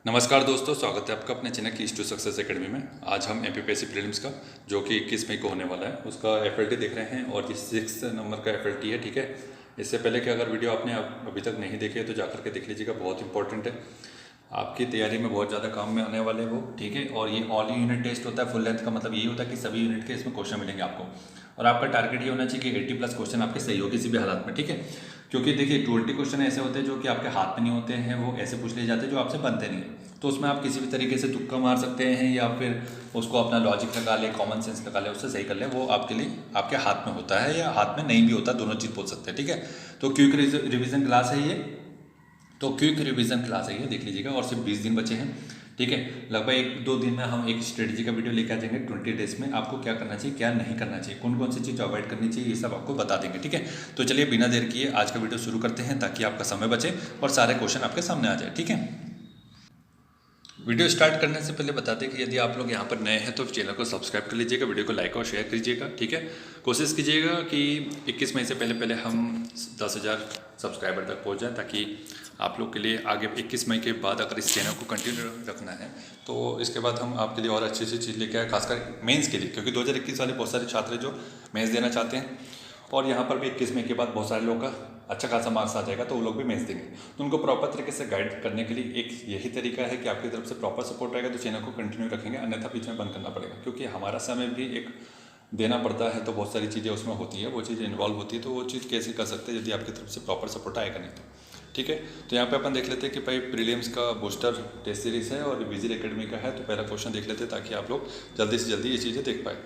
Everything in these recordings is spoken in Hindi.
नमस्कार दोस्तों, स्वागत है आपका अपने चैनल की टू सक्सेस एकेडमी में। आज हम एमपीपीएससी प्रीलिम्स का जो कि 21 मई को होने वाला है उसका एफएलटी देख रहे हैं और ये 6 नंबर का एफएलटी है। ठीक है, इससे पहले कि अगर वीडियो आपने अभी तक नहीं देखी है तो जाकर के देख लीजिएगा, बहुत इंपॉर्टेंट है, आपकी तैयारी में बहुत ज़्यादा काम में आने वाले वो। ठीक है, और ये ऑल यूनिट टेस्ट होता है फुल लेंथ का, मतलब यही होता है कि सभी यूनिट के इसमें क्वेश्चन मिलेंगे आपको, और आपका टारगेट ये होना चाहिए कि 80+ क्वेश्चन आपके सही हो किसी भी हालत में। ठीक है, क्योंकि देखिए 20 क्वेश्चन ऐसे होते हैं जो कि आपके हाथ में नहीं होते हैं, वो ऐसे पूछ लिए जाते हैं जो आपसे बनते नहीं हैं, तो उसमें आप किसी भी तरीके से तुक्का मार सकते हैं या फिर उसको अपना लॉजिक लगा ले, कॉमन सेंस लगा ले, उससे सही कर ले, वो आपके लिए आपके हाथ में होता है या हाथ में नहीं भी होता, दोनों चीज़ बोल सकते हैं। ठीक है, तो क्विक रिविजन क्लास है ये, तो क्विक रिवीजन क्लास है ये, देख लीजिएगा। और सिर्फ 20 दिन बचे हैं। ठीक है, लगभग 1-2 दिन में हम एक स्ट्रेटजी का वीडियो लेकर आ जाएंगे 20 डेज में, आपको क्या करना चाहिए क्या नहीं करना चाहिए, कौन कौन सी चीज़ अवॉइड करनी चाहिए, ये सब आपको बता देंगे। ठीक है, तो चलिए बिना देर किए आज का वीडियो शुरू करते हैं ताकि आपका समय बचे और सारे क्वेश्चन आपके सामने आ जाए। ठीक है, वीडियो स्टार्ट करने से पहले बता दें कि यदि आप लोग यहाँ पर नए हैं तो चैनल को सब्सक्राइब कर लीजिएगा, वीडियो को लाइक और शेयर कीजिएगा। ठीक है, कोशिश कीजिएगा कि 21 मई से पहले हम 10,000 सब्सक्राइबर तक पहुँच जाएँ, ताकि आप लोग के लिए आगे 21 मई के बाद अगर इस चैनल को कंटिन्यू रखना है तो इसके बाद हम आपके लिए और अच्छी चीज़ लेके आए, खासकर मेंस के लिए, क्योंकि 2021 वाले बहुत सारे छात्र जो मेंस देना चाहते हैं, और यहाँ पर भी 21 मई के बाद बहुत सारे लोगों का अच्छा खासा मार्क्स आ जाएगा तो वो लोग भी मेंस देंगे। तो उनको प्रॉपर तरीके से गाइड करने के लिए एक यही तरीका है कि आपकी तरफ से प्रॉपर सपोर्ट रहेगा तो चैनल को कंटिन्यू रखेंगे, अन्यथा बीच में बंद करना पड़ेगा, क्योंकि हमारा समय भी एक देना पड़ता है, तो बहुत सारी चीज़ें उसमें होती है, वो चीज़ इन्वॉल्व होती है, तो वो चीज़ कैसे कर सकते हैं यदि आपकी तरफ से प्रॉपर सपोर्ट आएगा नहीं तो। ठीक है, तो यहाँ पे अपन देख लेते हैं कि भाई प्रीलिम्स का बूस्टर टेस्ट सीरीज है और विजिल एकेडमी का है, तो पहला क्वेश्चन देख लेते हैं ताकि आप लोग जल्दी से जल्दी ये चीज़ें देख पाए।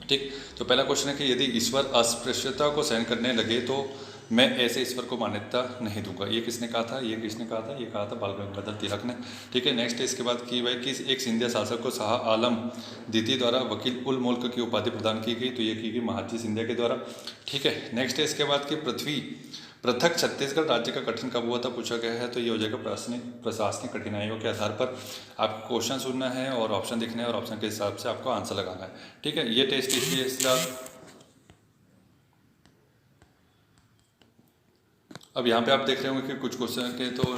ठीक, तो पहला क्वेश्चन है कि यदि ईश्वर अस्पृश्यता को सहन करने लगे तो मैं ऐसे ईश्वर को मान्यता नहीं दूंगा। ये किसने कहा था, ये किसने कहा था, ये कहा था बाल गंगाधर तिलक ने। ठीक है, नेक्स्ट है इसके बाद कि भाई किस एक सिंधिया शासक को शाह आलम द्वितीय द्वारा वकील उल मुल्क की उपाधि प्रदान की गई, तो ये की गई महाजी सिंधिया के द्वारा। ठीक है, नेक्स्ट है इसके बाद कि पृथ्वी पृथक छत्तीसगढ़ राज्य का गठन कब हुआ था पूछा गया है, तो ये हो जाएगा प्रशासनिक कठिनाइयों के आधार पर। आपको क्वेश्चन सुनना है और ऑप्शन देखना है और ऑप्शन के हिसाब से आपको आंसर लगाना है। ठीक है, ये टेस्ट इसलिए इसका अब यहाँ पे आप देख रहे होंगे कि कुछ क्वेश्चन के तो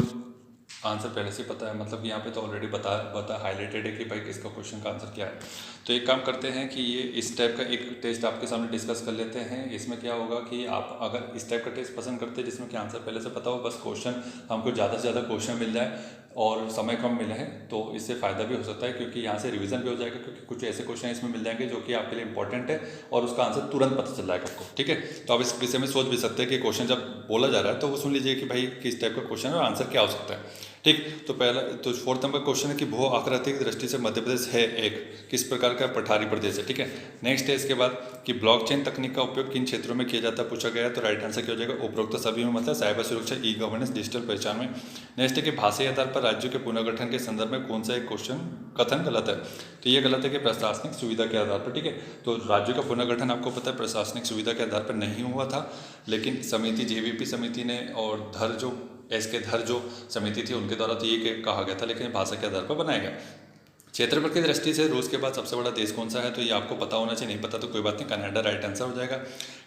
आंसर पहले से पता है, मतलब यहाँ पे तो ऑलरेडी बता हाईलाइटेड है कि भाई किसका क्वेश्चन का आंसर क्या है। तो एक काम करते हैं कि ये इस टाइप का एक टेस्ट आपके सामने डिस्कस कर लेते हैं। इसमें क्या होगा कि आप अगर इस टाइप का टेस्ट पसंद करते हैं जिसमें कि आंसर पहले से पता हो, बस क्वेश्चन हमको ज़्यादा से ज़्यादा क्वेश्चन मिल जाए और समय कम मिले हैं, तो इससे फ़ायदा भी हो सकता है, क्योंकि यहाँ से रिवीजन भी हो जाएगा, क्योंकि कुछ ऐसे क्वेश्चन इसमें मिल जाएंगे जो कि आपके लिए इंपॉर्टेंट है और उसका आंसर तुरंत पता चल जाएगा आपको। ठीक है, तो आप इस विषय में सोच भी सकते हैं कि क्वेश्चन जब बोला जा रहा है तो वो सुन लीजिए कि भाई किस टाइप का क्वेश्चन है और आंसर क्या हो सकता है। ठीक, तो पहला तो 4 नंबर क्वेश्चन है कि भू आकृति की दृष्टि से मध्य प्रदेश है एक किस प्रकार का पठारी प्रदेश है। ठीक है, नेक्स्ट है इसके बाद कि ब्लॉकचेन तकनीक का उपयोग किन क्षेत्रों में किया जाता है पूछा गया है, तो राइट आंसर क्या हो जाएगा उपरोक्त सभी में, मतलब साइबर सुरक्षा, ई गवर्नेंस, डिजिटल पहचान में। नेक्स्ट है कि भाषाई आधार पर राज्यों के पुनर्गठन के संदर्भ में कौन सा एक क्वेश्चन कथन गलत है, तो ये गलत है कि प्रशासनिक सुविधा के आधार पर। ठीक है, तो राज्यों का पुनर्गठन आपको पता है प्रशासनिक सुविधा के आधार पर नहीं हुआ था, लेकिन समिति जेवीपी समिति ने और धर जो एसके धर जो समिति थी उनके द्वारा तो ये कहा गया था, लेकिन भाषा के आधार पर बनाया गया। क्षेत्रफल की दृष्टि से रूस के बाद सबसे बड़ा देश कौन सा है, तो ये आपको पता होना चाहिए, नहीं पता तो कोई बात नहीं, कनाडा राइट आंसर हो जाएगा।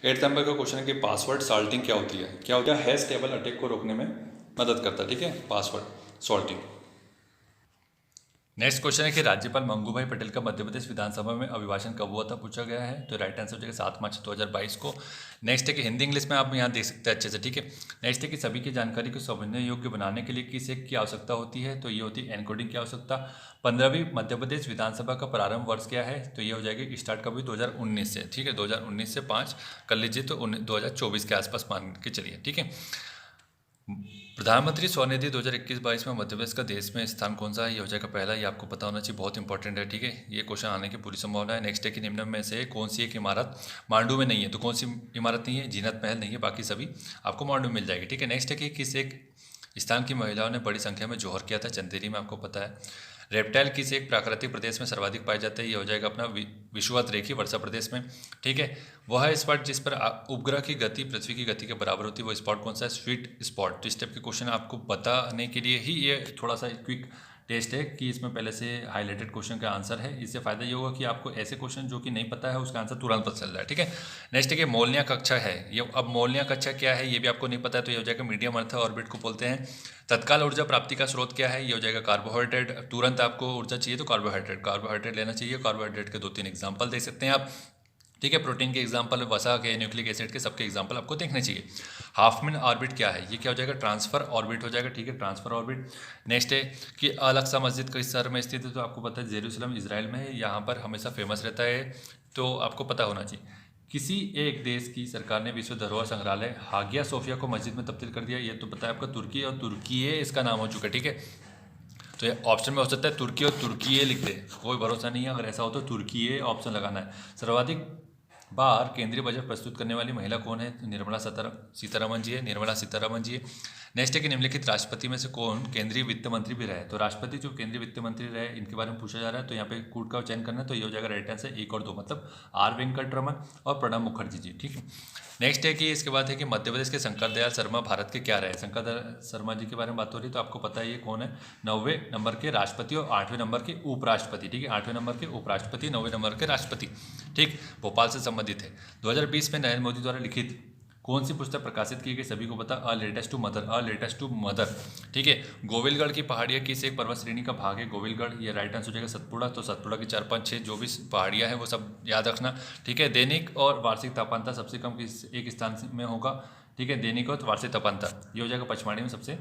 8 नंबर का क्वेश्चन है कि पासवर्ड सॉल्टिंग क्या होती है, क्या होता है, हैश टेबल अटैक को रोकने में मदद करता है। ठीक है, पासवर्ड सॉल्टिंग। नेक्स्ट क्वेश्चन है कि राज्यपाल मंगूभाई पटेल का मध्य प्रदेश विधानसभा में अभिभाषण कब हुआ था पूछा गया है, तो राइट आंसर हो जाएगा 7 मार्च 2022 को। नेक्स्ट है कि हिंदी इंग्लिश में आप यहाँ देख सकते हैं अच्छे से। ठीक है, नेक्स्ट है कि सभी की जानकारी को समझने योग्य बनाने के लिए किस एक की आवश्यकता होती है, तो ये होती है एनकोडिंग की आवश्यकता। 15वीं मध्य प्रदेश विधानसभा का प्रारंभ वर्ष क्या है, तो ये हो जाएगी स्टार्ट कभी 2019 से। ठीक है, 2019 से 5 कर लीजिए तो 2024 के आसपास मान के चलिए। ठीक है, प्रधानमंत्री स्वनिधि 2021-22 में मध्य प्रदेश का देश में स्थान कौन सा है, ये हो जाएगा पहला, ये आपको पता होना चाहिए, बहुत इंपॉर्टेंट है। ठीक है, ये क्वेश्चन आने की पूरी संभावना है। नेक्स्ट है कि निम्न में से कौन सी एक इमारत मांडू में नहीं है, तो कौन सी इमारत नहीं है, जीनत महल नहीं है, बाकी सभी आपको मांडू में मिल जाएगी। ठीक है, नेक्स्ट है कि किस एक स्थान की महिलाओं ने बड़ी संख्या में जौहर किया था, चंदेरी में, आपको पता है। रेप्टाइल किस एक प्राकृतिक प्रदेश में सर्वाधिक पाए जाते हैं, ये हो जाएगा अपना विषुवत रेखी वर्षा प्रदेश में। ठीक है, वह स्पॉट जिस पर उपग्रह की गति पृथ्वी की गति के बराबर होती है, वो स्पॉट कौन सा है, स्वीट स्पॉट। तो इस टाइप के क्वेश्चन आपको बताने के लिए ही ये थोड़ा सा क्विक टेस्ट है कि इसमें पहले से हाईलाइटेड क्वेश्चन का आंसर है। इससे फायदा ये होगा कि आपको ऐसे क्वेश्चन जो कि नहीं पता है उसका आंसर तुरंत पता चल रहा है। ठीक है, नेक्स्ट है कि मोलनिया कक्षा है, ये अब मोलनिया कक्षा क्या है ये भी आपको नहीं पता है, तो ये हो जाएगा मीडियम अर्थ ऑर्बिट को बोलते हैं। तत्काल ऊर्जा प्राप्ति का स्रोत क्या है, ये हो जाएगा कार्बोहाइड्रेट। तुरंत आपको ऊर्जा चाहिए तो कार्बोहाइड्रेट लेना चाहिए। कार्बोहाइड्रेट के 2-3 एग्जाम्पल दे सकते हैं आप। ठीक है, प्रोटीन के एग्जांपल, वसा के, न्यूक्लिक एसिड के, सबके एग्जांपल आपको देखने चाहिए। हाफमैन ऑर्बिट क्या है, ये क्या हो जाएगा, ट्रांसफर ऑर्बिट हो जाएगा। ठीक है, ट्रांसफर ऑर्बिट। नेक्स्ट है कि अल-अक्सा मस्जिद किस शहर में स्थित है, तो आपको पता है जेरूसलम इजराइल में है, यहाँ पर हमेशा फेमस रहता है, तो आपको पता होना चाहिए। किसी एक देश की सरकार ने विश्व धरोहर संग्रहालय हागिया सोफिया को मस्जिद में तब्दील कर दिया, ये तो पता है आपका तुर्की, और तुर्की इसका नाम हो चुका है। ठीक है, तो ये ऑप्शन में हो सकता है तुर्की और तुर्की लिख दे, कोई भरोसा नहीं है, अगर ऐसा हो तो तुर्की ऑप्शन लगाना है। सर्वाधिक बार केंद्रीय बजट प्रस्तुत करने वाली महिला कौन है, निर्मला सीतारमण जी है, निर्मला सीतारमण जी है। नेक्स्ट है कि निम्नलिखित राष्ट्रपति में से कौन केंद्रीय वित्त मंत्री भी रहे, तो राष्ट्रपति जो केंद्रीय वित्त मंत्री रहे इनके बारे में पूछा जा रहा है, तो यहाँ पे कूट का चयन करना है, तो ये हो जाएगा राइट आंसर 1 और 2, मतलब आर वेंकटरमन और प्रणब मुखर्जी जी। ठीक है, नेक्स्ट है कि इसके बाद है कि मध्य प्रदेश के शंकर दयाल शर्मा भारत के क्या रहे, शंकर दयाल शर्मा जी के बारे में बात हो रही है, तो आपको पता है ये कौन है, 9वें नंबर के राष्ट्रपति और 8वें नंबर के उपराष्ट्रपति। ठीक है, 8वें नंबर के उपराष्ट्रपति, 9वें नंबर के राष्ट्रपति। ठीक, भोपाल से संबंधित है। 2020 में नरेंद्र मोदी द्वारा लिखित कौन सी पुस्तक प्रकाशित की गई, सभी को पता, अ लेटेस्ट टू मदर। ठीक है, गोविलगढ़ की पहाड़ियाँ किस एक पर्वत श्रेणी का भाग है, गोविलगढ़, ये राइट आंसर हो जाएगा सतपुड़ा। तो सतपुड़ा की 4, 5, 6 जो भी पहाड़ियाँ हैं वो सब याद रखना। ठीक है, दैनिक और वार्षिक तापमानता सबसे कम किस एक स्थान में होगा, ठीक है, दैनिक और वार्षिक तापमानता, ये हो जाएगा पचमढ़ी में सबसे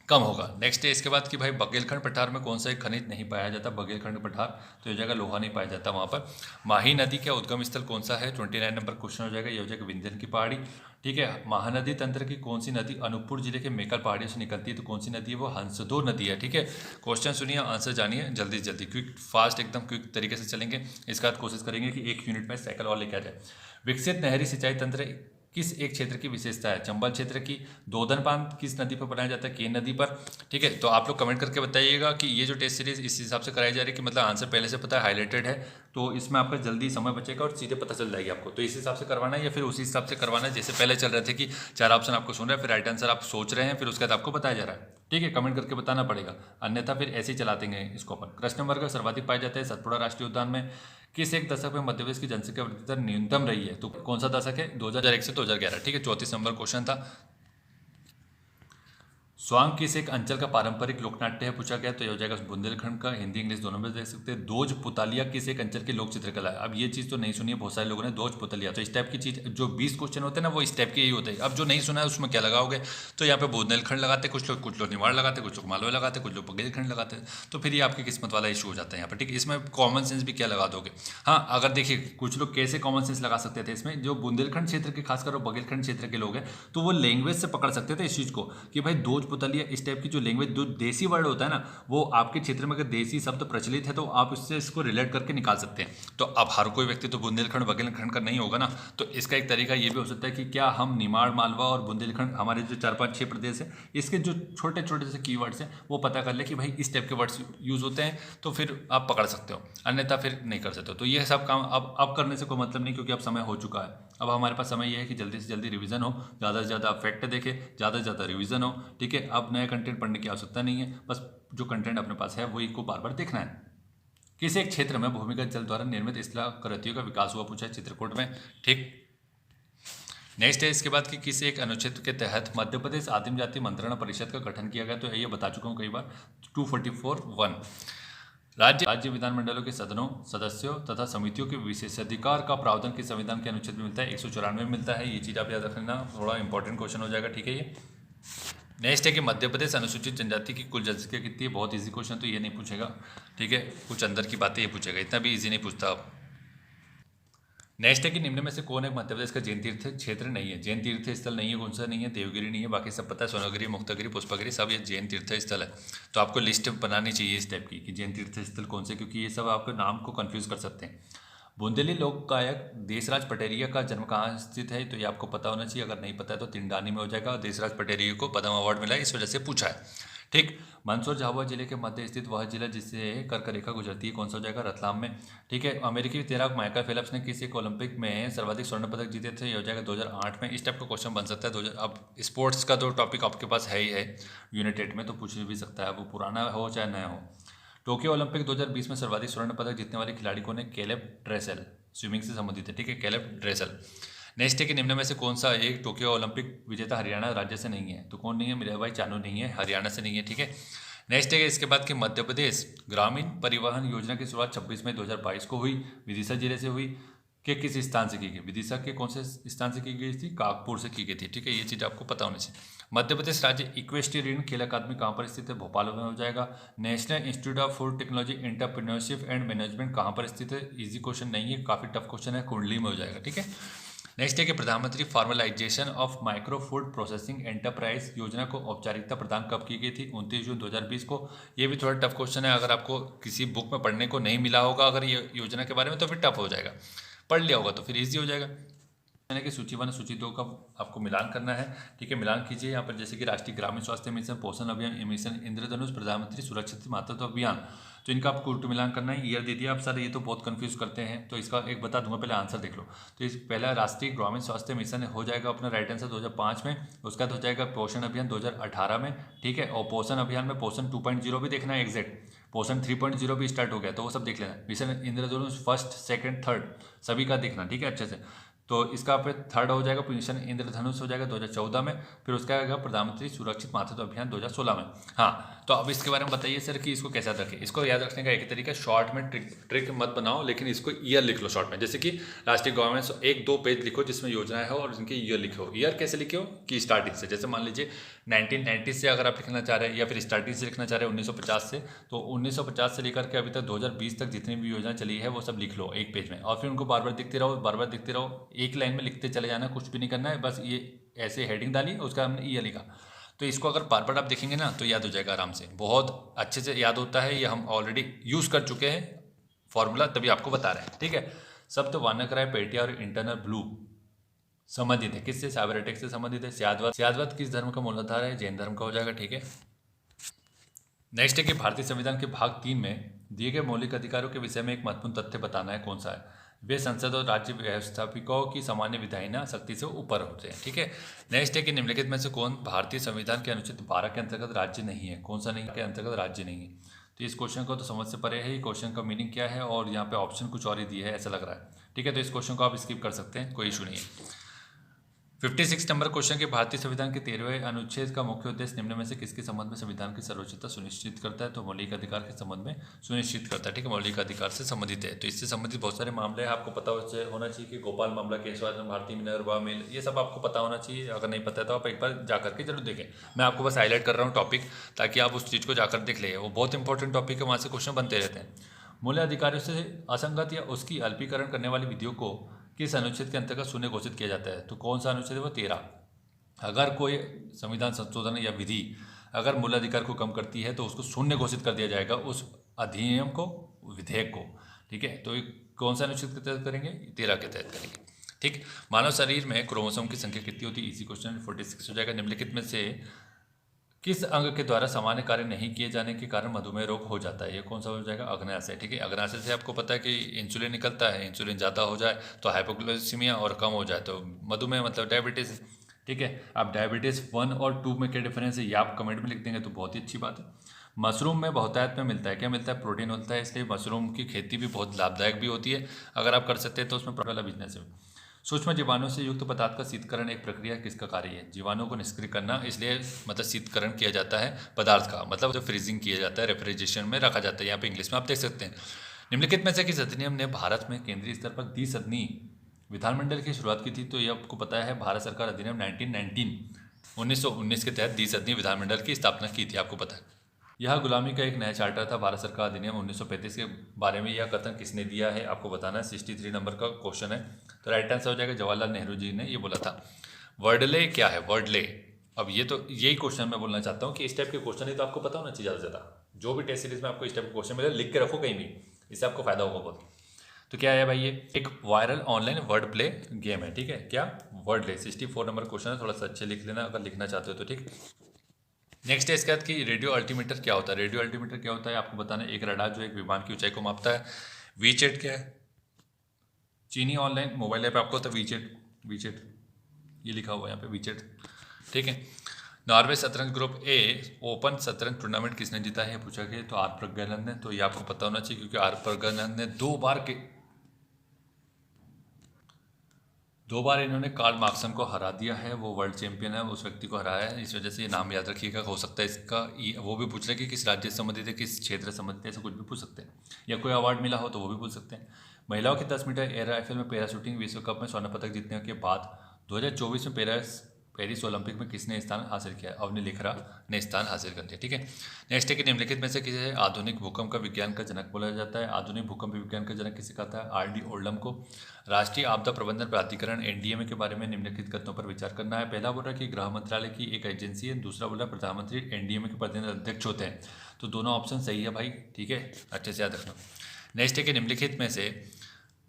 कम होगा। नेक्स्ट है इसके बाद कि भाई बघेलखंड पठार में कौन सा एक खनिज नहीं पाया जाता, बघेलखंड पठार, तो ये जगह लोहा नहीं पाया जाता वहाँ पर। माही नदी का उद्गम स्थल कौन सा है, 29 नंबर क्वेश्चन हो जाएगा, ये हो जाएगा विंध्यन की पहाड़ी। ठीक है, महानदी तंत्र की कौन सी नदी अनूपपुर जिले के मेकल पहाड़ियों से निकलती है, तो कौन सी नदी है, वो हंसदो नदी है। ठीक है, क्वेश्चन सुनिए, आंसर जानिए जल्दी से जल्दी, क्विक फास्ट एकदम क्विक तरीके से चलेंगे। इसके बाद कोशिश करेंगे कि 1 यूनिट में साइकिल और लेके आ जाए। विकसित नहरी सिंचाई तंत्र किस एक क्षेत्र की विशेषता है, चंबल क्षेत्र की। दोदन बांध किस नदी पर बनाया जाता है, केन नदी पर। ठीक है, तो आप लोग कमेंट करके बताइएगा कि ये जो टेस्ट सीरीज इस हिसाब से कराई जा रही है कि मतलब आंसर पहले से पता है, हाईलाइटेड है, तो इसमें आपका जल्दी समय बचेगा और सीधे पता चल जाएगी आपको। तो इस हिसाब से करवाना है या फिर उसी हिसाब से करवाना है जैसे पहले चल रहे थे कि 4 ऑप्शन आपको सुन रहे हैं, फिर राइट आंसर आप सोच रहे हैं, फिर उसके बाद आपको बताया जा रहा है। ठीक है, कमेंट करके बताना पड़ेगा, अन्यथा फिर ऐसे ही चलाते हैं इसको अपन। कृष्णवर्ग सर्वाधिक पाए जाते हैं सतपुड़ा राष्ट्रीय उद्यान में। किस एक दशक में मध्य प्रदेश की जनसंख्या वृद्धि दर न्यूनतम रही है, तो कौन सा दशक है, 2001 से 2011। ठीक है, 34 नंबर क्वेश्चन था। स्वांग किस एक अंचल का पारंपरिक लोकनाट्य है, पूछा गया, तो ये हो जाएगा बुंदेलखंड का, हिंदी इंग्लिश दोनों में देख सकते हैं। दोज पुतालिया किस एक अंचल की लोक चित्रकला है, अब ये चीज़ तो नहीं सुनी है बहुत सारे लोगों ने, दोज पुतालिया, तो इस टाइप की चीज़ जो 20 क्वेश्चन होते हैं ना वो इस टाइप के ही होते हैं। अब जो नहीं सुना है उसमें क्या लगाओगे, तो यहाँ पे बुंदेलखंड लगाते कुछ लोग निवाड़ लगाते, कुछ लोग मालवा लगाते, कुछ लोग बुंदेलखंड लगाते हैं, तो फिर ये आपकी किस्मत वाला इशू हो जाता है यहाँ पर। ठीक है, इसमें कॉमन सेंस भी क्या लगा दोगे। हाँ, अगर देखिए कुछ लोग कैसे कॉमन सेंस लगा सकते थे इसमें, जो बुंदेलखंड क्षेत्र के खासकर बघेलखंड क्षेत्र के लोग हैं, तो वो लैंग्वेज से पकड़ सकते थे इस चीज़ को कि भाई दोज पुतालिया इस टाइप की जो लैंग्वेज, जो देसी वर्ड होता है ना, वो आपके क्षेत्र में अगर देसी शब्द प्रचलित है तो आप इससे इसको रिलेट करके निकाल सकते हैं। तो अब हर कोई व्यक्ति तो बुंदेलखंड बघेलखंड का नहीं होगा ना, तो इसका एक तरीका ये भी हो सकता है कि क्या हम निमाड़ मालवा और बुंदेलखंड, हमारे जो 4, 5, 6 प्रदेश है, इसके जो छोटे छोटे से कीवर्ड्स हैं वो पता कर ले कि भाई इस टाइप के वर्ड्स यूज होते हैं, तो फिर आप पकड़ सकते हो, अन्यथा फिर नहीं कर सकते हो। तो ये सब काम अब करने से कोई मतलब नहीं, क्योंकि अब समय हो चुका है। अब हमारे पास समय ये है कि जल्दी से जल्दी रिवीजन हो, ज़्यादा से ज़्यादा फैक्ट देखे, ज़्यादा से ज़्यादा रिवीजन हो। ठीक है, अब नया कंटेंट पढ़ने की आवश्यकता नहीं है, बस जो कंटेंट अपने पास है वही को बार बार देखना है। किस एक क्षेत्र में भूमिगत जल द्वारा निर्मित स्थलाकृतियों का विकास हुआ, पूछा है चित्रकूट में। ठीक, नेक्स्ट है इसके बाद कि किस एक अनुच्छेद के तहत मध्य प्रदेश आदिम जाति मंत्रणा परिषद का गठन किया गया, तो ये बता चुका हूँ कई बार, 244(1). राज्य विधानमंडलों के सदनों, सदस्यों तथा समितियों के विशेषाधिकार का प्रावधान किस संविधान के अनुच्छेद में मिलता है, 194 में मिलता है। ये चीज़ आप याद रखना, थोड़ा इंपॉर्टेंट क्वेश्चन हो जाएगा। ठीक है, ये नेक्स्ट है कि मध्य प्रदेश अनुसूचित जनजाति की कुल जनसंख्या कितनी है, बहुत इजी क्वेश्चन, तो ये नहीं पूछेगा। ठीक है, कुछ अंदर की बातें ये पूछेगा, इतना भी इजी नहीं पूछता अब। नेक्स्ट है कि निम्न में से कौन एक मध्य प्रदेश का जैन तीर्थ क्षेत्र नहीं है, जैन तीर्थ स्थल नहीं है, कौन सा नहीं है, देवगिरी नहीं है, बाकी सब पता है, सोनगिरी, मुक्तागिरी, पुष्पागिरी, सब ये जैन तीर्थ स्थल है। तो आपको लिस्ट बनानी चाहिए इस टाइप की कि जैन तीर्थ स्थल कौन से, क्योंकि ये सब आपके नाम को कंफ्यूज कर सकते हैं। बुंदेली लोक गायक देशराज पटेरिया का जन्म कहाँ स्थित है, तो ये आपको पता होना चाहिए, अगर नहीं पता है तो तिंडानी में हो जाएगा। देशराज पटेरिया को पद्म अवार्ड मिला है, इस वजह से पूछा है। ठीक। मंदसौर झाबुआ जिले के मध्य स्थित वह जिला जिससे कर्क रेखा गुजरती है, कौन सा हो जाएगा? रतलाम में। ठीक है। अमेरिकी तैराक माइकल फेल्प्स ने किस एक ओलंपिक में सर्वाधिक स्वर्ण पदक जीते थे? ये हो जाएगा 2008 में। इस टाइप का क्वेश्चन बन सकता है 2000। अब स्पोर्ट्स का तो टॉपिक आपके पास है ही है, यूनाइटेड में तो पूछ भी सकता है, वो पुराना हो चाहे नया हो। टोक्यो ओलंपिक 2020 में सर्वाधिक स्वर्ण पदक जीतने वाले खिलाड़ी कौन है? कैलेब ड्रेसेल, स्विमिंग से संबंधित है। ठीक है, कैलेब ड्रेसेल। नेक्स्ट है कि निम्न में से कौन सा एक टोक्यो ओलंपिक विजेता हरियाणा राज्य से नहीं है? तो कौन नहीं है मेरे भाई? चानू नहीं है, हरियाणा से नहीं है। ठीक है। नेक्स्ट है इसके बाद कि मध्य प्रदेश ग्रामीण परिवहन योजना की शुरुआत 26 मई 2022 को हुई, विदिशा जिले से हुई कि किस स्थान से की गई? विदिशा के कौन से स्थान से की गई थी? कागपुर से की गई थी। ठीक है, ये चीज़ आपको पता होनी चाहिए। मध्य प्रदेश राज्य इक्वेस्ट्रियन खेल अकादमी कहाँ पर स्थित है? भोपाल में हो जाएगा। National institute of food technology entrepreneurship and management कहाँ पर स्थित है? इजी क्वेश्चन नहीं है, काफ़ी टफ क्वेश्चन है, कुंडली में हो जाएगा। ठीक है। नेक्स्ट है कि प्रधानमंत्री formalisation of micro food processing enterprise योजना को औपचारिकता प्रदान कब की गई थी? 29 जून 2020 को। ये भी थोड़ा टफ क्वेश्चन है, अगर आपको किसी बुक में पढ़ने को नहीं मिला होगा अगर ये योजना के बारे में तो फिर टफ हो जाएगा, पढ़ लिया होगा तो फिर ईजी हो जाएगा। यानी कि सूची 1 और सूची 2 का आपको मिलान करना है। ठीक है, मिलान कीजिए यहाँ पर, जैसे कि राष्ट्रीय ग्रामीण स्वास्थ्य मिशन, पोषण अभियान, मिशन इंद्रधनुष, प्रधानमंत्री सुरक्षित मातृत्व अभियान, तो इनका आपको उल्टू मिलान करना है। ईयर दे दिया आप सर, ये तो बहुत कंफ्यूज करते हैं, तो इसका एक बता दूंगा, पहले आंसर देख लो। तो इस पहला राष्ट्रीय ग्रामीण स्वास्थ्य मिशन हो जाएगा अपना राइट आंसर 2005 में। उसका बाद हो जाएगा पोषण अभियान 2018 में। ठीक है, और पोषण अभियान में पोषण 2.0 भी देखना है एग्जैक्ट, पोषण 3.0 भी स्टार्ट हो गया तो वो सब देख लेना। मिशन इंद्रधनुष 1st 2nd 3rd सभी का देखना। ठीक है, अच्छे से। तो इसका पे 3rd हो जाएगा मिशन इंद्रधनुष हो जाएगा 2014 में। फिर उसका आएगा प्रधानमंत्री सुरक्षित मातृत्व अभियान 2016 में। हाँ, तो अब इसके बारे में बताइए सर कि इसको कैसे याद रखें। इसको याद रखने का एक तरीका, शॉर्ट में ट्रिक मत बनाओ, लेकिन इसको ईयर लिख लो शॉर्ट में। जैसे कि राष्ट्रीय गवर्नमेंट 1-2 पेज लिखो जिसमें योजनाएं हो और उनके ईयर लिखो। ईयर कैसे लिखो कि स्टार्टिंग से, जैसे मान लीजिए 1990 से अगर आप लिखना चाह रहे हैं या फिर स्टार्टिंग से लिखना चाह रहे हैं 1950 से, तो 1950 से लेकर के अभी तक 2020 तक जितनी भी योजना चली है वो सब लिख लो एक पेज में, और फिर उनको बार बार दिखते रहो, बार बार दिखते रहो, एक लाइन में लिखते चले जाना, कुछ भी नहीं करना है, बस ये ऐसे हेडिंग डाली उसका हमने ईयर लिखा। तो इसको अगर बार बार आप देखेंगे ना तो याद हो जाएगा आराम से, बहुत अच्छे से याद होता है। ये हम ऑलरेडी यूज़ कर चुके हैं फॉर्मूला, तभी आपको बता रहे हैं। ठीक है, सप्त वानरराय पेटिया और इंटरनल ब्लू संबंधित है किससे? साइबर अटैक से संबंधित है। स्यादवाद किस धर्म का मूलाधार है? जैन धर्म का हो जाएगा। ठीक है। नेक्स्ट है कि भारतीय संविधान के भाग 3 में दिए गए मौलिक अधिकारों के विषय में एक महत्वपूर्ण तथ्य बताना है, कौन सा है? वे संसद और राज्य व्यवस्थापिकों की सामान्य विधायी शक्ति से ऊपर होते हैं। ठीक है। नेक्स्ट है कि निम्नलिखित में से कौन भारतीय संविधान के अनुच्छेद 12 के अंतर्गत राज्य नहीं है? कौन सा नहीं के अंतर्गत राज्य नहीं है? तो इस क्वेश्चन को तो समझ से परे है, ये क्वेश्चन का मीनिंग क्या है, और यहाँ पे ऑप्शन कुछ और ही दिए है ऐसा लग रहा है। ठीक है, तो इस क्वेश्चन को आप स्किप कर सकते हैं, कोई इशू नहीं है। 56 नंबर क्वेश्चन के भारतीय संविधान के 13वें अनुच्छेद का मुख्य उद्देश्य निम्न में से किसके संबंध में संविधान की सर्वोच्चता सुनिश्चित करता है? तो मौलिक अधिकार के संबंध में सुनिश्चित करता है। ठीक है, मौलिक अधिकार से संबंधित है, तो इससे संबंधित बहुत सारे मामले हैं, आपको पता होना चाहिए कि गोपाल मामला, केशवाचंद्र भारती, मिनर्वा मिल, ये सब आपको पता होना चाहिए। अगर नहीं पता है तो आप एक बार जाकर के जरूर देखें। मैं आपको बस हाईलाइट कर रहा हूँ टॉपिक, ताकि आप उस चीज़ को जाकर देख लें, वो बहुत इंपॉर्टेंट टॉपिक है, वहाँ से क्वेश्चन बनते रहते हैं। मूल्य अधिकारियों से असंगत या उसकी अल्पीकरण करने वाली विधियों को किस अनुच्छेद के अंतर्गत शून्य घोषित किया जाता है? तो कौन सा अनुच्छेद है? वो 13। अगर कोई संविधान संशोधन या विधि अगर मूलाधिकार को कम करती है तो उसको शून्य घोषित कर दिया जाएगा, उस अधिनियम को, विधेयक को। ठीक है, तो कौन सा अनुच्छेद के तहत करेंगे? 13 के तहत करेंगे। ठीक। मानव शरीर में क्रोमोसोम की संख्या कितनी होती है? इसी क्वेश्चन 46 हो जाएगा। निम्नलिखित में से किस अंग के द्वारा सामान्य कार्य नहीं किए जाने के कारण मधुमेह रोग हो जाता है? ये कौन सा हो जाएगा? अग्नाशय। ठीक है, अग्नाशय से आपको पता है कि इंसुलिन निकलता है, इंसुलिन ज़्यादा हो जाए तो हाइपोग्लाइसीमिया, और कम हो जाए तो मधुमेह, मतलब डायबिटीज़। ठीक है, आप डायबिटीज़ 1 और 2 में क्या डिफरेंस है ये आप कमेंट में लिख देंगे तो बहुत ही अच्छी बात है। मशरूम में बहुतायत में मिलता है, क्या मिलता है? प्रोटीन मिलता है, इसलिए मशरूम की खेती भी बहुत लाभदायक भी होती है। अगर आप कर सकते हैं तो उसमें वाला बिजनेस है। सूक्ष्म जीवाणु से युक्त पदार्थ का शीतकरण एक प्रक्रिया किसका कार्य है? जीवाणु को निष्क्रिय करना, इसलिए मतलब शीतकरण किया जाता है पदार्थ का, मतलब जो फ्रीजिंग किया जाता है, रेफ्रिजरेशन में रखा जाता है। यहाँ पे इंग्लिश में आप देख सकते हैं। निम्नलिखित में से किस अधिनियम ने भारत में केंद्रीय स्तर पर द्विसदनी विधानमंडल की शुरुआत की थी? तो ये आपको पता है, भारत सरकार अधिनियम 1919 के तहत द्विसदनी विधानमंडल की स्थापना की थी, आपको पता है। यह गुलामी का एक नया चार्टर था। भारत सरकार अधिनियम 1935 के बारे में यह कथन किसने दिया है? आपको बताना है। 63 नंबर का क्वेश्चन है, तो राइट आंसर हो जाएगा जवाहरलाल नेहरू जी ने ये बोला था। वर्डले क्या है? वर्डले, अब ये तो यही क्वेश्चन मैं बोलना चाहता हूँ कि इस टाइप के क्वेश्चन है तो आपको पता होना चाहिए ज़्यादा से ज़्यादा। जो भी टेस्ट सीरीज में आपको इस टाइप के क्वेश्चन मिले लिख के रखो कहीं भी, इससे आपको फायदा होगा बहुत। तो क्या है भाई? ये एक viral online word play game है। ठीक है, क्या? वर्डले। 64 नंबर क्वेश्चन है, थोड़ा सा अच्छे लिख लेना अगर लिखना चाहते हो तो। ठीक, नेक्स्ट है इसके बाद कि रेडियो अल्टीमीटर क्या होता है। रेडियो अल्टीमीटर क्या होता है आपको बताना है। एक रडार जो एक विमान की ऊंचाई को मापता है। वीचेट क्या है, चीनी ऑनलाइन मोबाइल ऐप आपको होता है वीचेट, वीचेट ये लिखा हुआ है यहाँ पे वीचेट, ठीक है। नॉर्वे शतरंज ग्रुप ए ओपन शतरंज टूर्नामेंट किसने जीता है, पूछा गया तो आर प्रज्ञानंद ने। तो ये आपको पता होना चाहिए क्योंकि आर प्रज्ञानंद ने दो बार इन्होंने कार्ल मार्क्सन को हरा दिया है। वो वर्ल्ड चैंपियन है, उस व्यक्ति को हराया है। इस वजह से ये नाम याद रखिएगा। हो सकता है इसका वो भी पूछ रहे कि किस राज्य से संबंधित है, किस क्षेत्र से संबंधित है, ऐसा कुछ भी पूछ सकते हैं। या कोई अवार्ड मिला हो तो वो भी पूछ सकते हैं। महिलाओं की 10 मीटर एयर राइफल में पैराशूटिंग विश्व कप में स्वर्ण पदक जीतने के बाद 2024 में पेरिस ओलंपिक में किसने स्थान हासिल किया, अवनी लिखरा ने स्थान हासिल कर लिया, ठीक है। नेक्स्ट है कि निम्नलिखित में से किसे आधुनिक भूकंप का विज्ञान का जनक बोला जाता है। आधुनिक भूकंप विज्ञान का जनक किसे कहता है, आर डी ओल्डम को। राष्ट्रीय आपदा प्रबंधन प्राधिकरण एनडीएमए के बारे में निम्नलिखित कथनों पर विचार करना है। पहला बोल रहा है कि गृह मंत्रालय की एक एजेंसी है। दूसरा बोल रहा है प्रधानमंत्री एनडीएमए के प्रतिनिधि अध्यक्ष होते हैं। तो दोनों ऑप्शन सही है भाई, ठीक है, अच्छे से याद रखना। नेक्स्ट है कि निम्नलिखित में से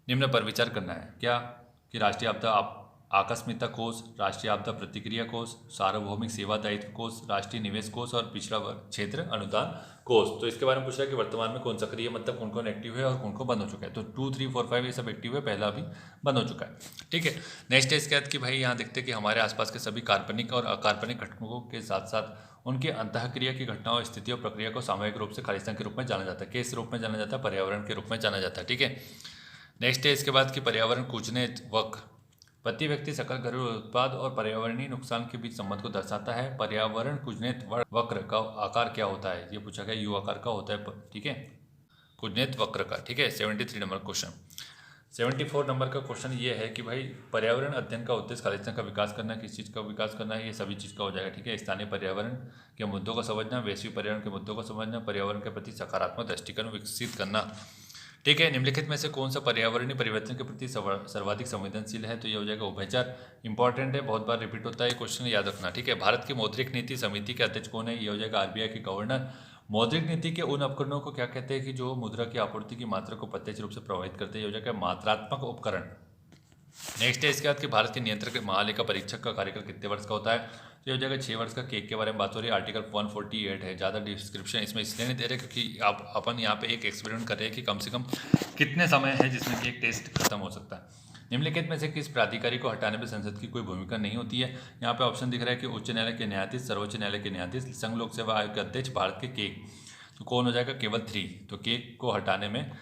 निम्न पर विचार करना है क्या, कि राष्ट्रीय आपदा आकस्मिकता कोष, राष्ट्रीय आपदा प्रतिक्रिया कोष, सार्वभौमिक सेवा दायित्व कोष, राष्ट्रीय निवेश कोष और पिछड़ा वर्ग क्षेत्र अनुदान कोष। तो इसके बारे में पूछ रहा है कि वर्तमान में कौन सक्रिय, मतलब कौन कौन एक्टिव है और कौन कौन बंद हो चुका है। तो 2, 3, 4, 5 ये सब एक्टिव है, पहला अभी बंद हो चुका है, ठीक है। नेक्स्ट है इसके बाद कि भाई यहाँ देखते हैं कि हमारे आसपास के सभी काल्पनिक और अकाल्पनिक घटकों के साथ साथ उनके अंतःक्रिया की घटनाओं, स्थिति और प्रक्रिया को सामूहिक रूप से खालिस्तान के रूप में जाना जाता है। किस रूप में जाना जाता है, पर्यावरण के रूप में जाना जाता है, ठीक है। नेक्स्ट है इसके बाद कि पर्यावरण कूचने वक्र प्रति व्यक्ति सकल घरेलू उत्पाद और पर्यावरणीय नुकसान के बीच संबंध को दर्शाता है। पर्यावरण कुजनेत वक्र का आकार क्या होता है, ये पूछा गया, यू आकार का होता है, ठीक है, कुजनेत वक्र का, ठीक है। 73 नंबर क्वेश्चन। 74 नंबर का क्वेश्चन ये है कि भाई पर्यावरण अध्ययन का उद्देश्य खालिस्तान का विकास करना, किस चीज़ का विकास करना है, ये सभी चीज़ का हो जाएगा, ठीक है। स्थानीय पर्यावरण के मुद्दों को समझना, वैश्विक पर्यावरण के मुद्दों को समझना, पर्यावरण के प्रति सकारात्मक दृष्टिकोण विकसित करना, ठीक है। निम्नलिखित में से कौन सा पर्यावरणीय परिवर्तन के प्रति सर्वाधिक संवेदनशील है, तो ये हो जाएगा उभयचर। इंपॉर्टेंट है, बहुत बार रिपीट होता है ये क्वेश्चन, याद रखना, ठीक है। भारत की मौद्रिक नीति समिति के अध्यक्ष कौन है, ये हो जाएगा आरबीआई के गवर्नर। मौद्रिक नीति के उन उपकरणों को क्या कहते हैं कि जो मुद्रा की आपूर्ति की मात्रा को प्रत्यक्ष रूप से प्रभावित करते हैं, ये हो जाएगा मात्रात्मक उपकरण। नेक्स्ट है इसके बाद कि भारत के नियंत्रक महालेखा परीक्षक का कार्यकाल कितने वर्ष का होता है, तो ये हो जाएगा 6 वर्ष का। केक के बारे में बात हो रही है, आर्टिकल 148 है। ज़्यादा डिस्क्रिप्शन इसमें इसलिए नहीं दे रहे क्योंकि आप अपन यहाँ पे एक एक्सपेरिमेंट कर रहे हैं कि कम से कम कितने समय है जिसमें कि एक टेस्ट खत्म हो सकता है। निम्नलिखित में से किस प्राधिकारी को हटाने में संसद की कोई भूमिका नहीं होती है। यहाँ पे ऑप्शन दिख रहा है कि उच्च न्यायालय के न्यायाधीश, सर्वोच्च न्यायालय के न्यायाधीश, संघ लोक सेवा आयोग के अध्यक्ष, भारत के केक। तो कौन हो जाएगा, केवल 3। तो केक को हटाने में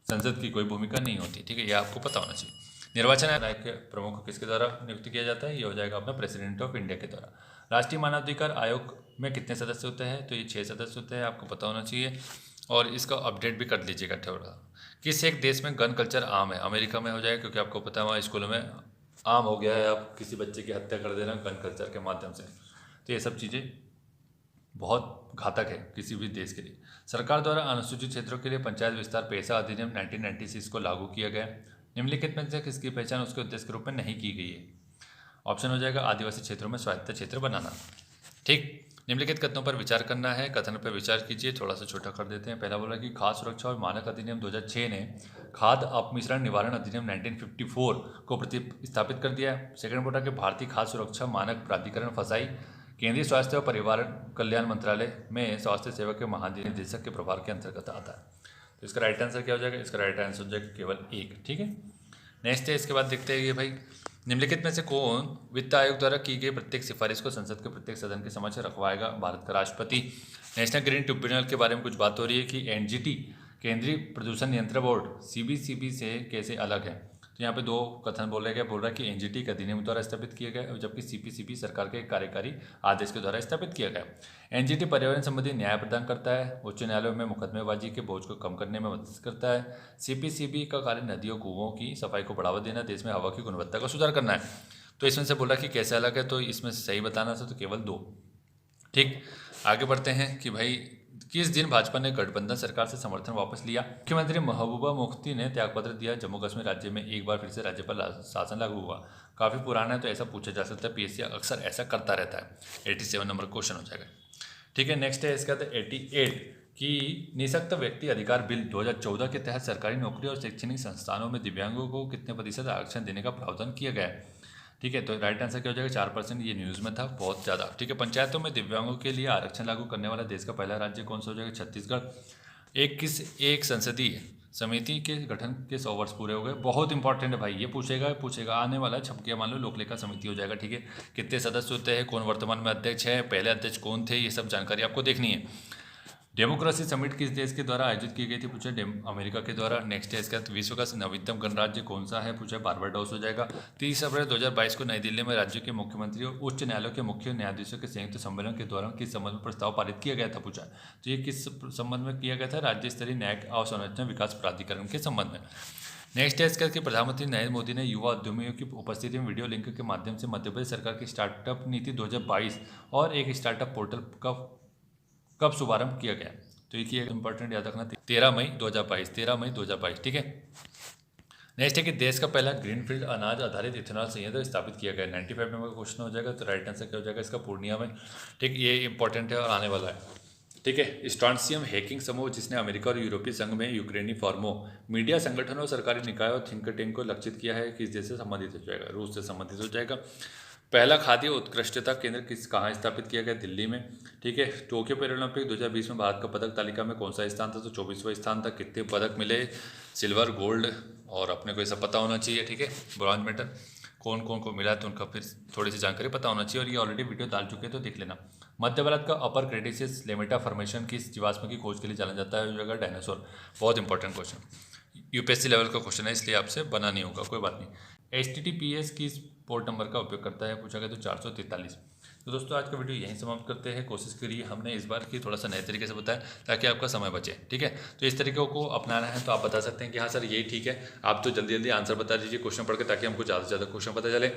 संसद की कोई भूमिका नहीं होती, ठीक है, ये आपको पता होना चाहिए। निर्वाचन आयोग के प्रमुख किसके द्वारा नियुक्त किया जाता है, ये हो जाएगा अपना प्रेसिडेंट ऑफ इंडिया के द्वारा। राष्ट्रीय मानवाधिकार आयोग में कितने सदस्य होते हैं, तो ये 6 सदस्य होते हैं, आपको पता होना चाहिए। और इसका अपडेट भी कर लीजिएगा थोड़ा। किस एक देश में गन कल्चर आम है, अमेरिका में हो जाएगा क्योंकि आपको पता है वहाँ स्कूलों में आम हो गया है आप किसी बच्चे की हत्या कर देना गन कल्चर के माध्यम से। तो ये सब चीज़ें बहुत घातक है किसी भी देश के लिए। सरकार द्वारा अनुसूचित क्षेत्रों के लिए पंचायत विस्तार पैसा अधिनियम 1996 को लागू किया गया। निम्नलिखित में से किसकी पहचान उसके उद्देश्य के रूप में नहीं की गई है, ऑप्शन हो जाएगा आदिवासी क्षेत्रों में स्वायत्त क्षेत्र बनाना, ठीक। निम्नलिखित कथनों पर विचार करना है, कथन पर विचार कीजिए, थोड़ा सा छोटा कर देते हैं। पहला बोला कि खाद्य सुरक्षा और मानक अधिनियम 2006 ने खाद्य अपमिश्रण निवारण अधिनियम 1954 को प्रतिस्थापित कर दिया है। सेकंड बोला कि भारतीय खाद्य सुरक्षा मानक प्राधिकरण फसाई केंद्रीय स्वास्थ्य और परिवार कल्याण मंत्रालय में स्वास्थ्य सेवा के महानिदेशक के प्रभार के अंतर्गत आता है। तो इसका राइट आंसर क्या हो जाएगा, इसका राइट आंसर हो जाएगा केवल 1, ठीक है। नेक्स्ट है इसके बाद देखते हैं ये भाई निम्नलिखित में से कौन वित्त आयोग द्वारा की गई प्रत्येक सिफारिश को संसद के प्रत्येक सदन के समक्ष रखवाएगा, भारत का राष्ट्रपति। नेशनल ग्रीन ट्रिब्यूनल के बारे में कुछ बात हो रही है कि एनजीटी केंद्रीय प्रदूषण नियंत्रण बोर्ड सीबीसीबी से कैसे अलग है। तो यहाँ पे 2 कथन बोला गया, बोल रहा है कि एनजीटी का अधिनियम द्वारा स्थापित किया गया जबकि सीपीसीबी सरकार के कार्यकारी आदेश के द्वारा स्थापित किया गया। एनजीटी पर्यावरण संबंधी न्याय प्रदान करता है, उच्च न्यायालयों में मुकदमेबाजी के बोझ को कम करने में मदद करता है। सीपीसीबी का कार्य नदियों कुओं की सफाई को बढ़ावा देना, देश में हवा की गुणवत्ता का सुधार करना है। तो इसमें से बोला कि कैसे अलग है, तो इसमें से सही बताना था तो केवल 2, ठीक। आगे बढ़ते हैं कि भाई किस दिन भाजपा ने गठबंधन सरकार से समर्थन वापस लिया। मुख्यमंत्री महबूबा मुफ्ती ने त्यागपत्र दिया, जम्मू कश्मीर राज्य में एक बार फिर से राज्यपाल शासन लागू हुआ। काफ़ी पुराना है तो ऐसा पूछा जा सकता है, पीएससी अक्सर ऐसा करता रहता है। 87 नंबर क्वेश्चन हो जाएगा, ठीक है। नेक्स्ट है इसका 88 कि निःशक्त व्यक्ति अधिकार बिल 2014 के तहत सरकारी नौकरी और शैक्षणिक संस्थानों में दिव्यांगों को कितने प्रतिशत आरक्षण देने का प्रावधान किया गया है। ठीक है। तो राइट आंसर क्या हो जाएगा 4%, ये न्यूज़ में था बहुत ज़्यादा। ठीक है। पंचायतों में दिव्यांगों के लिए आरक्षण लागू करने वाला देश का पहला राज्य कौन सा हो जाएगा? छत्तीसगढ़। एक संसदीय समिति के गठन के 100 वर्ष पूरे हो गए। बहुत इंपॉर्टेंट है भाई, ये पूछेगा आने वाला है, छप गया मान लो, लोकलेखा समिति हो जाएगा। ठीक है। कितने सदस्य होते हैं, कौन वर्तमान में अध्यक्ष है, पहले अध्यक्ष कौन थे, ये सब जानकारी आपको देखनी है। डेमोक्रेसी समिट किस देश के द्वारा आयोजित की गई थी? पूछा अमेरिका के द्वारा। नेक्स्ट है इसका विश्व का नवीनतम गणराज्य कौन सा है? पूछा बारबाडोस हो जाएगा। 30 अप्रैल 2022 को नई दिल्ली में राज्य के मुख्यमंत्री और उच्च न्यायालय के मुख्य न्यायाधीशों के संयुक्त सम्मेलन के दौरान किस संबंध में प्रस्ताव पारित किया गया था? पूछा। तो ये किस संबंध में किया गया था? राज्य स्तरीय न्यायिक अवसंरचना विकास प्राधिकरण के संबंध में। नेक्स्ट है इसका कि प्रधानमंत्री नरेंद्र मोदी ने युवा उद्यमियों की उपस्थिति में वीडियो लिंक के माध्यम से मध्य प्रदेश सरकार की स्टार्टअप नीति 2022 और एक स्टार्टअप पोर्टल का कब शुभारंभ किया गया? तो ये इंपॉर्टेंट याद रखना, 13 मई 2022। ठीक है। नेक्स्ट है कि देश का पहला ग्रीनफील्ड अनाज आधारित इथेनॉल संयंत्र स्थापित किया गया। 95 नंबर का क्वेश्चन हो जाएगा। तो राइट आंसर क्या हो जाएगा इसका? पूर्णिया में। ठीक, ये इंपॉर्टेंट है और आने वाला है। ठीक है। स्ट्रॉन्सियम हैकिंग समूह, जिसने अमेरिका और यूरोपीय संघ में यूक्रेनी फर्मों, मीडिया संगठनों, सरकारी निकाय और थिंक टैंक को लक्षित किया है, किस देश से संबंधित हो जाएगा? रूस से संबंधित हो जाएगा। पहला खाद्य उत्कृष्टता केंद्र कहाँ स्थापित किया गया? दिल्ली में। ठीक है। टोक्यो पैरालंपिक 2020 में भारत का पदक तालिका में कौन सा स्थान था? तो 24वां स्थान था। कितने पदक मिले? सिल्वर, गोल्ड, और अपने को ये सब पता होना चाहिए। ठीक है। ब्रॉन्ज मेडल कौन कौन को मिला, तो उनका फिर थोड़ी सी जानकारी पता होना चाहिए, और ये ऑलरेडी वीडियो डाल चुके हैं तो देख लेना। मध्य भारत का अपर क्रेटेशियस लेमेटा फॉर्मेशन किस जीवाश्म की खोज के लिए जाना जाता है? जगह डायनासोर। बहुत इंपॉर्टेंट क्वेश्चन, यूपीएससी लेवल का क्वेश्चन है, इसलिए आपसे बना नहीं होगा, कोई बात नहीं। HTTPS किस पोर्ट नंबर का उपयोग करता है? पूछा गया तो 443। तो दोस्तों आज का वीडियो यहीं समाप्त करते हैं। कोशिश करिए हमने इस बार की थोड़ा सा नए तरीके से बताया ताकि आपका समय बचे। ठीक है। तो इस तरीके को अपनाना है तो आप बता सकते हैं कि हाँ सर यही ठीक है। आप तो जल्दी जल्दी आंसर बता दीजिए क्वेश्चन पढ़ के, ताकि हमको ज़्यादा से ज़्यादा क्वेश्चन पता चले।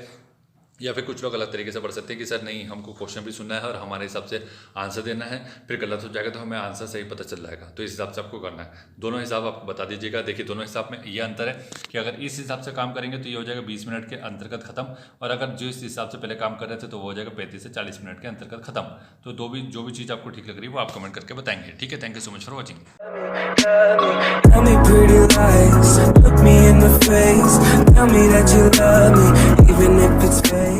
या फिर कुछ लोग अलग तरीके से पढ़ सकते हैं कि सर नहीं, हमको क्वेश्चन भी सुनना है और हमारे हिसाब से आंसर देना है, फिर गलत हो जाएगा तो हमें आंसर सही पता चल जाएगा। तो इस हिसाब से आपको करना है। दोनों हिसाब आप बता दीजिएगा। देखिए दोनों हिसाब में ये अंतर है कि अगर इस हिसाब से काम करेंगे तो ये हो जाएगा 20 मिनट के अंतर्गत खत्म, और अगर जो इस हिसाब से पहले काम कर रहे थे तो वो हो जाएगा 35 से 40 मिनट के अंतर्गत खत्म। तो जो भी चीज़ आपको ठीक लग रही है वो आप कमेंट करके बताएंगे। ठीक है। Thank you so much for watching. Tell me pretty lies, look me in the face, tell me that you love me, even if it's fake.